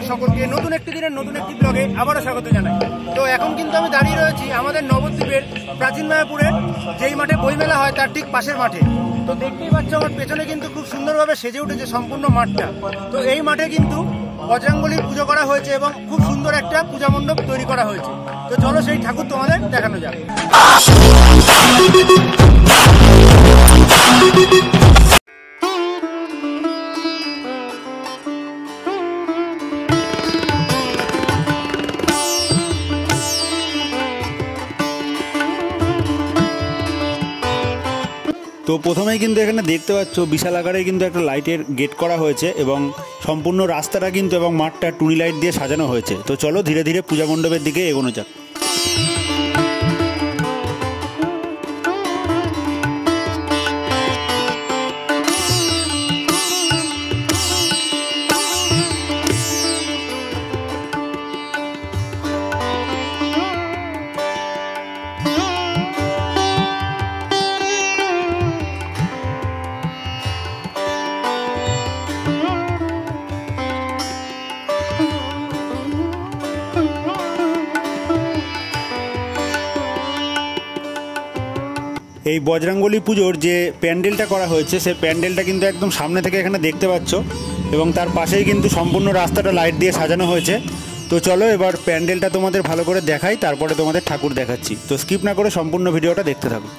সকলকে নতুন একটি দিনের নতুন একটি ব্লগে আবারও স্বাগত জানাই। তো এখন কিন্তু আমি দাঁড়িয়ে রয়েছি আমাদের নবদ্বীপের প্রাচীন মায়াপুরের যেই মাঠে বইমেলা হয় তার ঠিক পাশের মাঠে। তো দেখতেই পাচ্ছ আমার পেছনে কিন্তু খুব সুন্দরভাবে সেজে উঠেছে সম্পূর্ণ মাঠটা। তো এই মাঠে কিন্তু বজরংবলীর পুজো করা হয়েছে এবং খুব সুন্দর একটা পূজা মণ্ডপ তৈরি করা হয়েছে। তো চলো সেই ঠাকুর তোমাদের দেখানো যাক। তো প্রথমেই কিন্তু এখানে দেখতে পাচ্ছ বিশাল আকারে কিন্তু একটা লাইটের গেট করা হয়েছে এবং সম্পূর্ণ রাস্তাটা কিন্তু এবং মাঠটা টুনি লাইট দিয়ে সাজানো হয়েছে। তো চলো ধীরে ধীরে পূজা মণ্ডপের দিকে এগোনো যাক। এই বজরংবলী পুজোর যে প্যান্ডেলটা করা হয়েছে সেই প্যান্ডেলটা কিন্তু একদম সামনে থেকে এখানে দেখতে পাচ্ছ এবং তার পাশেই কিন্তু সম্পূর্ণ রাস্তাটা লাইট দিয়ে সাজানো হয়েছে। তো চলো এবার প্যান্ডেলটা তোমাদের ভালো করে দেখাই, তারপরে তোমাদের ঠাকুর দেখাচ্ছি। তো স্কিপ না করে সম্পূর্ণ ভিডিওটা দেখতে থাকো।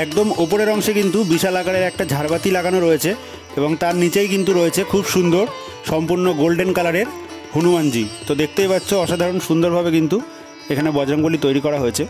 একদম ওপরের অংশে কিন্তু বিশাল আকারের একটা ঝাড়বাতি লাগানো রয়েছে এবং তার নিচেই কিন্তু রয়েছে খুব সুন্দর সম্পূর্ণ গোল্ডেন কালারের হনুমানজি। তো দেখতেই পাচ্ছ অসাধারণ সুন্দরভাবে কিন্তু এখানে বজরংবলী তৈরি করা হয়েছে।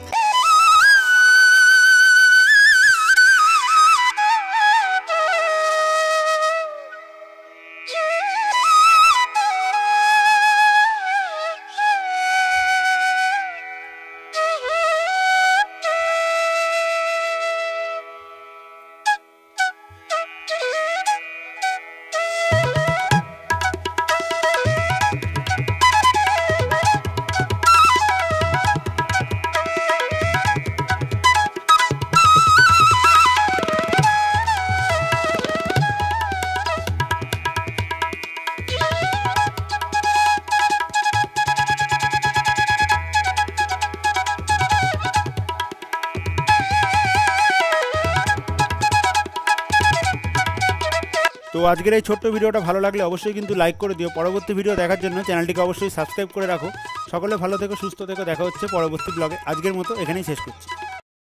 তো আজকের এই ছোট্ট ভিডিওটা ভালো লাগলে অবশ্যই কিন্তু লাইক করে দিও। পরবর্তী ভিডিও দেখার জন্য চ্যানেলটিকে অবশ্যই সাবস্ক্রাইব করে রাখো। সকলে ভালো থেকো, সুস্থ থেকো। দেখা হচ্ছে পরবর্তী ব্লগে। আজকের মতো এখানেই শেষ করছি।